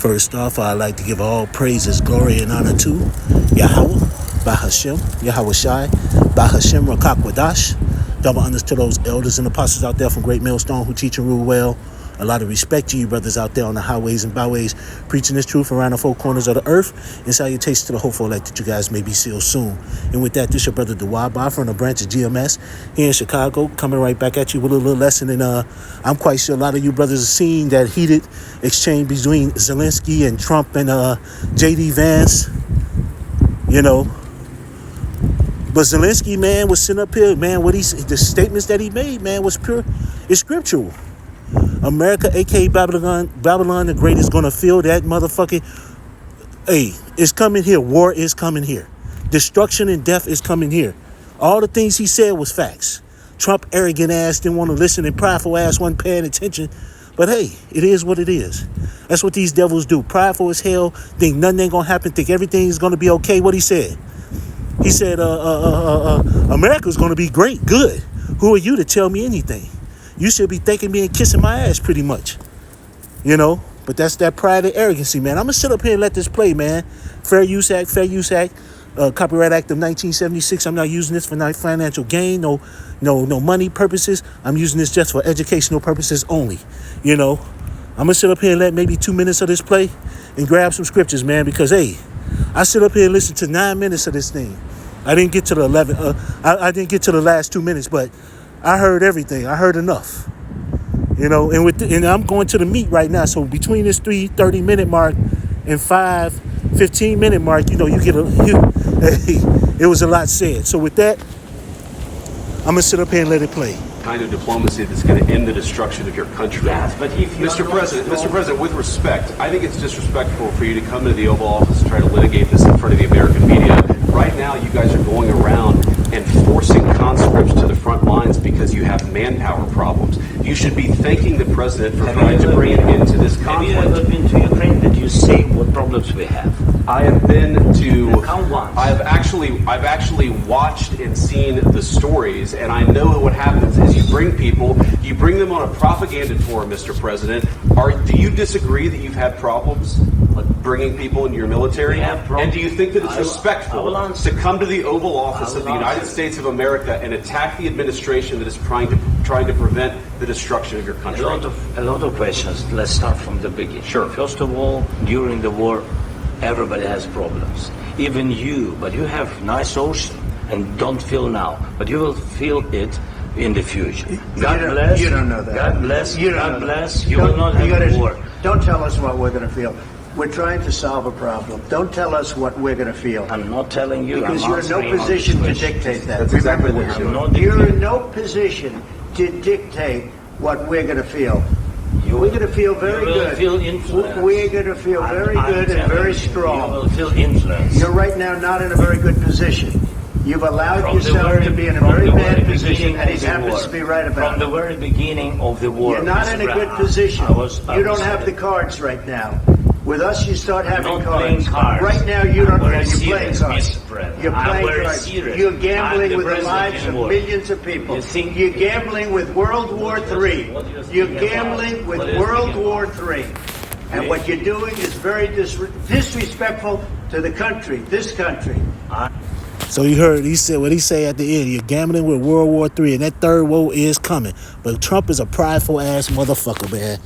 First off, I'd like to give all praises, glory, and honor to Yahweh, Bahashem, Yahweh Shai, Bahashem Rakakwadash. Double honors to those elders and apostles out there from Great Millstone who teach and rule well. A lot of respect to you brothers out there on the highways and byways, preaching this truth around the four corners of the earth. And salutations to the hopeful elect that you guys may be sealed soon. And with that, this your brother Dawaba from the branch of GMS here in Chicago, coming right back at you with a little lesson. And I'm quite sure a lot of you brothers have seen that heated exchange between Zelensky and Trump and J.D. Vance, you know. But Zelensky, man, was sitting up here, man, the statements that he made, man, was pure, it's scriptural. America, aka Babylon the Great, is gonna feel that motherfucking, hey, it's coming here. War is coming here. Destruction and death is coming here. All the things he said was facts. Trump, arrogant ass, didn't want to listen, and prideful ass wasn't paying attention. But hey, it is what it is. That's what these devils do. Prideful as hell, think nothing ain't gonna happen, think everything's gonna be okay. What he said? He said, America's gonna be great, good. Who are you to tell me anything? You should be thanking me and kissing my ass pretty much, you know. But that's that pride and arrogancy, man. I'm gonna sit up here and let this play, man. Fair Use Act, Copyright Act of 1976. I'm not using this for financial gain, no money purposes. I'm using this just for educational purposes only, you know. I'm gonna sit up here and let maybe 2 minutes of this play and grab some scriptures, man, because hey, I sit up here and listen to 9 minutes of this thing. I didn't get to the 11. I didn't get to the last 2 minutes, but I heard everything. I heard enough, you know. And I'm going to the meat right now. So between this 30-minute mark and 15-minute mark, you know, it was a lot said. So with that, I'm gonna sit up here and let it play. Kind of diplomacy that's going to end the destruction of your country. Yes, but if Mr. President, with respect, I think it's disrespectful for you to come to the Oval Office and try to litigate this in front of the American media. Right now, you guys are going around and forcing conscripts to the front lines because you have manpower problems. You should be thanking the president for trying to bring an end to this conflict. Have you ever been to Ukraine? Did you see what problems we have? I have been to. Count once. I've actually watched and seen the stories, and I know what happens is you bring them on a propaganda tour, Mr. President. Do you disagree that you've had problems bringing people into your military? And do you think that it's respectful to come to the Oval Office of the United States of America and attack the administration that is trying to prevent the destruction of your country? A lot of questions. Let's start from the beginning. Sure. First of all, during the war, everybody has problems. Even you, but you have nice ocean and don't feel now, but you will feel it in the future. God bless. You don't know that. God bless. God bless. You will not have war. Don't tell us what we're going to feel. We're trying to solve a problem. Don't tell us what we're going to feel. I'm not telling you. Because you're in no position to dictate that. That's exactly what you're doing. You're in no position to dictate what we're going to feel. We're going to feel very good. Feel influence. We're going to feel very good and very strong. You will feel influence. You're right now not in a very good position. You've allowed yourself to be in a very bad position, and he happens to be right about it. From the very beginning of the war. You're not in a good position. You don't have the cards right now. With us, you start having cards. Right now, you don't have. You're playing cards. You're playing cards. You're gambling with the lives of millions of people. You're gambling with World War III. You're gambling with World War III. And what you're doing is very disrespectful to the country, this country. So you heard, he said what he say at the end. You're gambling with World War III, and that third war is coming. But Trump is a prideful ass motherfucker, man.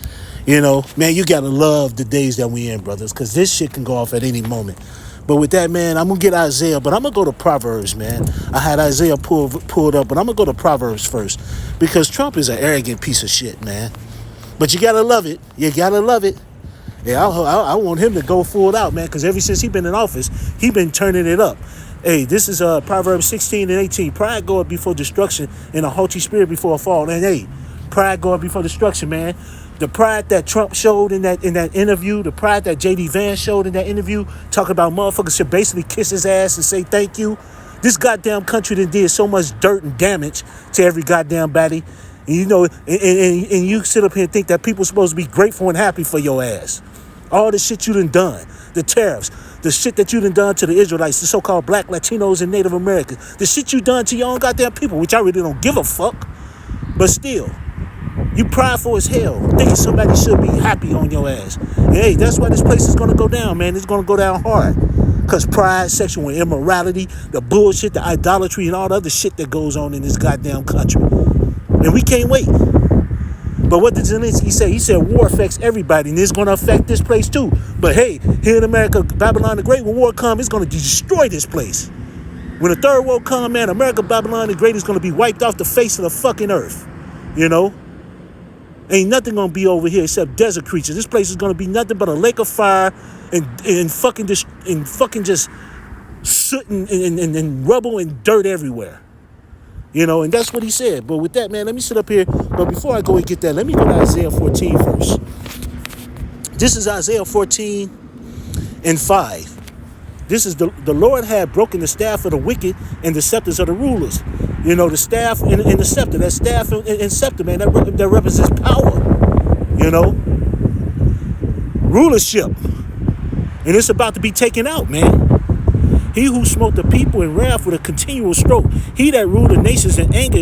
You know, man, you gotta love the days that we in, brothers, because this shit can go off at any moment. But with that, man, I'm gonna get Isaiah, but I'm gonna go to Proverbs, man. I had Isaiah pulled up, but I'm gonna go to Proverbs first, because Trump is an arrogant piece of shit, man. But you gotta love it. You gotta love it. Yeah, I want him to go full out, man, because ever since he been in office, he been turning it up. Hey, this is Proverbs 16 and 18. Pride goeth before destruction, and a haughty spirit before a fall. And hey, pride goeth before destruction, man. The pride that Trump showed in that interview, the pride that J.D. Vance showed in that interview, talking about motherfuckers should basically kiss his ass and say thank you. This goddamn country done did so much dirt and damage to every goddamn body. And you know, and you sit up here and think that people supposed to be grateful and happy for your ass. All the shit you done, the tariffs, the shit that you done to the Israelites, the so-called black Latinos and Native Americans, the shit you done to your own goddamn people, which I really don't give a fuck. But still, You prideful as hell, thinking somebody should be happy on your ass. And hey, that's why this place is going to go down, man. It's going to go down hard. Because pride, sexual immorality, the bullshit, the idolatry, and all the other shit that goes on in this goddamn country. And we can't wait. But what did Zelensky say? He said war affects everybody, and it's going to affect this place too. But hey, here in America, Babylon the Great, when war comes, it's going to destroy this place. When the third world comes, man, America, Babylon the Great is going to be wiped off the face of the fucking earth. You know? Ain't nothing going to be over here except desert creatures. This place is going to be nothing but a lake of fire and fucking just soot and rubble and dirt everywhere. You know, and that's what he said. But with that, man, let me sit up here. But before I go and get that, let me go to Isaiah 14 first. This is Isaiah 14:5. This is the Lord had broken the staff of the wicked and the scepters of the rulers. You know, the staff and the scepter. That staff and scepter, man, that represents power. You know, rulership. And it's about to be taken out, man. He who smote the people in wrath with a continual stroke. He that ruled the nations in anger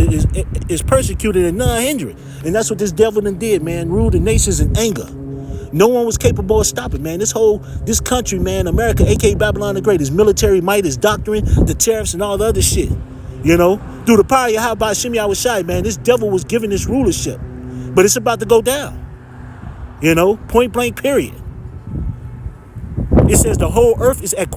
is persecuted and none hindered. And that's what this devil done did, man. Ruled the nations in anger. No one was capable of stopping, man. This country, man, America, aka Babylon the Great, his military might, his doctrine, the tariffs, and all the other shit. You know, through the power of Yahweh Hashem Yahushai, man, this devil was given this rulership. But it's about to go down. You know, point blank, period. It says the whole earth is at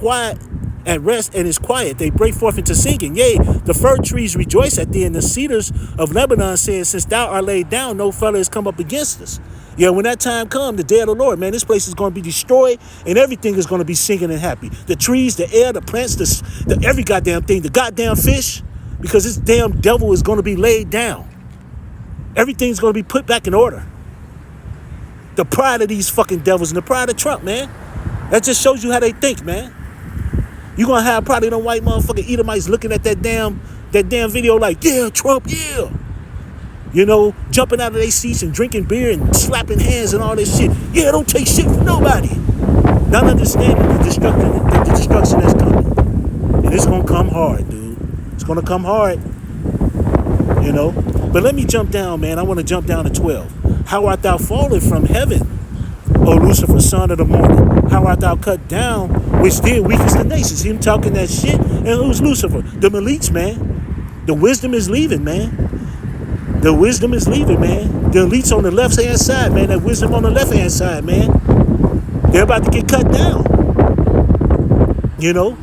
rest and is quiet. They break forth into singing. Yea, the fir trees rejoice at thee, and the cedars of Lebanon saying, since thou art laid down, no fellow has come up against us. Yeah, when that time comes, the day of the Lord, man, this place is going to be destroyed, and everything is going to be singing and happy. The trees, the air, the plants, the every goddamn thing, the goddamn fish, because this damn devil is going to be laid down. Everything's going to be put back in order. The pride of these fucking devils and the pride of Trump, man. That just shows you how they think, man. You're going to have probably them white motherfucking Edomites looking at that damn video like, yeah, Trump, yeah. You know, jumping out of their seats and drinking beer and slapping hands and all this shit. Yeah, don't take shit from nobody. Not understanding the destruction that's coming. And it's going to come hard, dude. It's going to come hard. You know. But let me jump down, man. I want to jump down to 12. How art thou fallen from heaven, O Lucifer, son of the morning? How art thou cut down, which did weakest the nations? Him talking that shit. And who's Lucifer? The elites, man. The wisdom is leaving, man. The wisdom is leaving, man. The elites on the left-hand side, man. That wisdom on the left-hand side, man. They're about to get cut down. You know?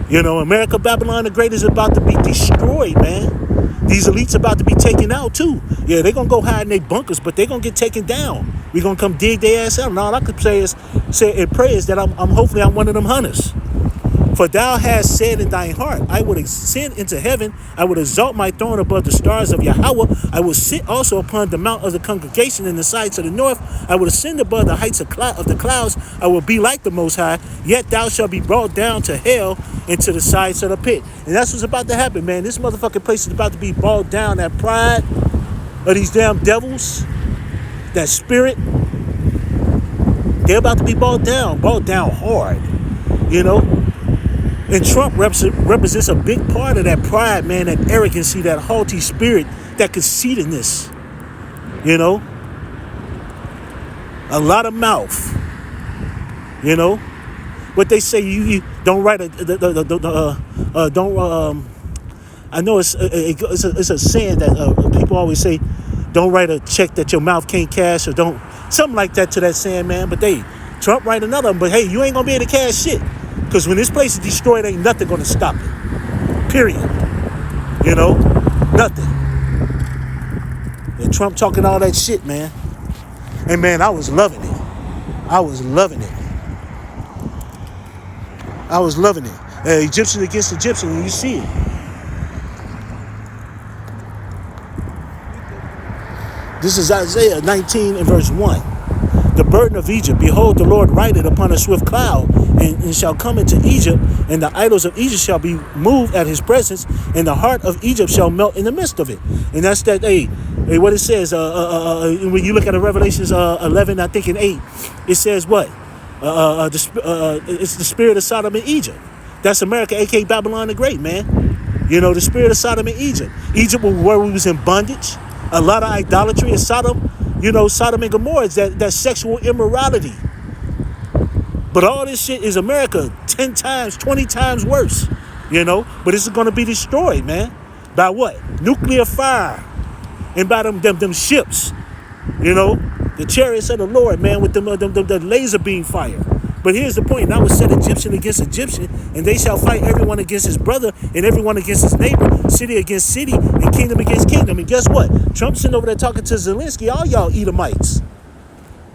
You know, America, Babylon the Great is about to be destroyed, man. These elites about to be taken out, too. Yeah, they're going to go hide in their bunkers, but they're going to get taken down. We're going to come dig their ass out. And all I could say and pray is that I'm hopefully one of them hunters. For thou hast said in thine heart, I would ascend into heaven. I would exalt my throne above the stars of Yahweh. I will sit also upon the mount of the congregation in the sides of the north. I will ascend above the heights of the clouds. I will be like the Most High. Yet thou shalt be brought down to hell into the sides of the pit. And that's what's about to happen, man. This motherfucking place is about to be brought down. That pride of these damn devils, that spirit, they're about to be brought down hard, you know. And Trump represents a big part of that pride, man, that arrogancy, that haughty spirit, that conceitedness, you know. A lot of mouth, you know. What they say, you don't write I know it's a saying that people always say, don't write a check that your mouth can't cash, or don't, something like that to that saying, man. But Trump write another one, but hey, you ain't gonna be able to cash shit. Because when this place is destroyed, ain't nothing going to stop it. Period. You know? Nothing. And Trump talking all that shit, man. And, man, I was loving it. I was loving it. Egyptian against Egyptian, and you see it. This is Isaiah 19 and verse 1. The burden of Egypt, behold, the Lord rideth upon a swift cloud, and shall come into Egypt, and the idols of Egypt shall be moved at his presence, and the heart of Egypt shall melt in the midst of it. And that's that, what it says, when you look at Revelations 11, I think in 8, it says what? It's the spirit of Sodom and Egypt. That's America, aka Babylon the Great, man. You know, the spirit of Sodom and Egypt. Egypt was where we was in bondage. A lot of idolatry in Sodom. You know, Sodom and Gomorrah is that sexual immorality. But all this shit is America 10 times, 20 times worse. You know, but it's going to be destroyed, man. By what? Nuclear fire. And by them ships. You know, the chariots of the Lord, man, with the laser beam fire. But here's the point. I will set Egyptian against Egyptian, and they shall fight everyone against his brother and everyone against his neighbor, city against city, and kingdom against kingdom. And guess what? Trump's sitting over there talking to Zelensky. All y'all Edomites.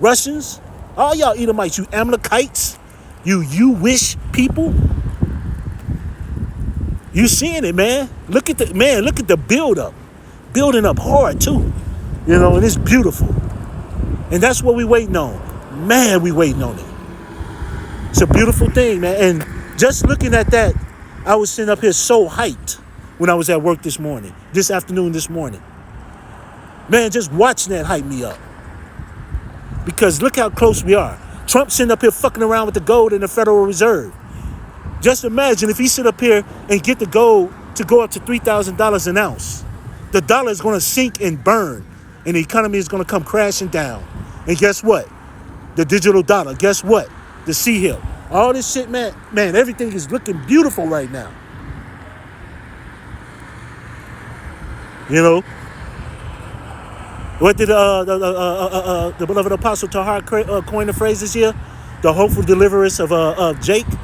Russians. All y'all Edomites. You Amalekites. You wish people. You seeing it, man. Look at the build up. Building up hard, too. You know, and it's beautiful. And that's what we waiting on. Man, we waiting on it. It's a beautiful thing, man. And just looking at that, I was sitting up here so hyped when I was at work this morning. This afternoon, this morning. Man, just watching that hype me up. Because look how close we are. Trump sitting up here fucking around with the gold in the Federal Reserve. Just imagine if he sit up here and get the gold to go up to $3,000 an ounce. The dollar is going to sink and burn, and the economy is going to come crashing down. And guess what? The digital dollar. Guess what? The sea hill. All this shit, man, everything is looking beautiful right now. You know? What did the beloved apostle Tahar coin the phrase this year? The hopeful deliverance of Jacob,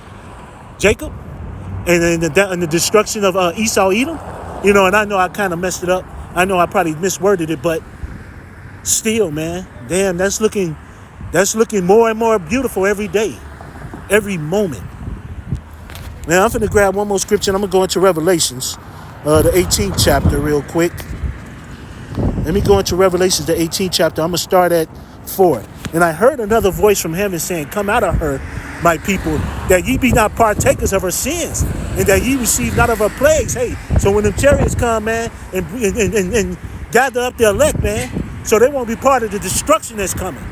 and the destruction of Esau, Edom. You know, and I know I kind of messed it up. I know I probably misworded it, but still, man, damn, that's looking more and more beautiful every day, every moment. Now, I'm finna grab one more scripture, and I'm gonna go into Revelations, the 18th chapter real quick. Let me go into Revelations, the 18th chapter. I'm gonna start at 4. And I heard another voice from heaven saying, "Come out of her, my people, that ye be not partakers of her sins, and that ye receive not of her plagues." Hey, so when them chariots come, man, and gather up the elect, man, so they won't be part of the destruction that's coming.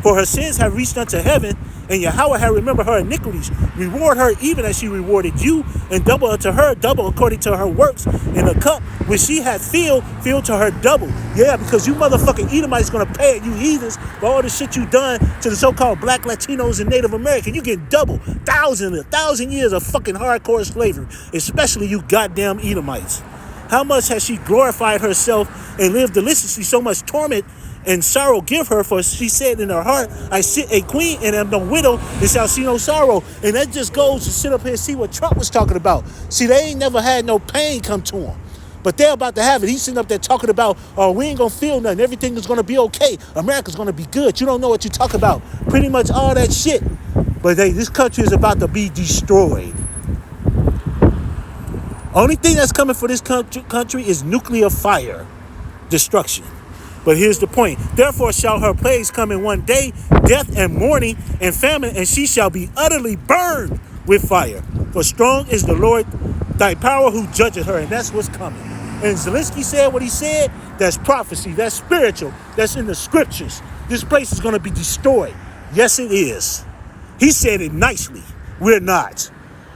For her sins have reached unto heaven, and Yahweh have remembered her iniquities. Reward her even as she rewarded you, and double unto her, double according to her works. In the cup which she had filled to her double. Yeah, because you motherfucking Edomites gonna pay it, you heathens, for all the shit you done to the so-called black Latinos and Native American. You get double, 1,000 years of fucking hardcore slavery, especially you goddamn Edomites. How much has she glorified herself and lived deliciously? So much torment and sorrow give her, for she said in her heart, I sit a queen and am no widow and shall see no sorrow. And that just goes to sit up here and see what Trump was talking about. See, they ain't never had no pain come to them, but they're about to have it. He's sitting up there talking about, oh, we ain't gonna feel nothing, everything is gonna be okay, America's gonna be good. You don't know what you talk about. Pretty much all that shit. But this country is about to be destroyed. Only thing that's coming for this country is nuclear fire destruction. But here's the point. Therefore shall her plagues come in one day, death and mourning and famine, and she shall be utterly burned with fire. For strong is the Lord thy power who judgeth her. And that's what's coming. And Zelensky said what he said. That's prophecy. That's spiritual. That's in the scriptures. This place is going to be destroyed. Yes, it is. He said it nicely. We're not.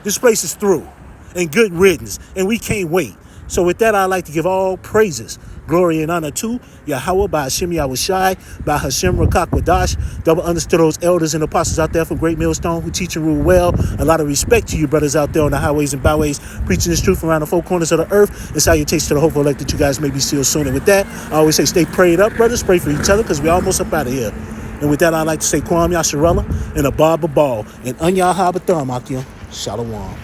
This place is through. And good riddance. And we can't wait. So with that, I'd like to give all praises, glory, and honor to Yahweh, by Hashem Yahushai, by Hashem Rakakwadash. Double unders to those elders and apostles out there from Great Millstone who teach and rule well. A lot of respect to you brothers out there on the highways and byways, preaching this truth around the four corners of the earth. And salutations to the hopeful elect that you guys may be still soon. And with that, I always say stay prayed up, brothers. Pray for each other, because we're almost up out of here. And with that, I'd like to say Kwam Yasharella and a Baba Ball and Anya Habatham Akim. Shalom.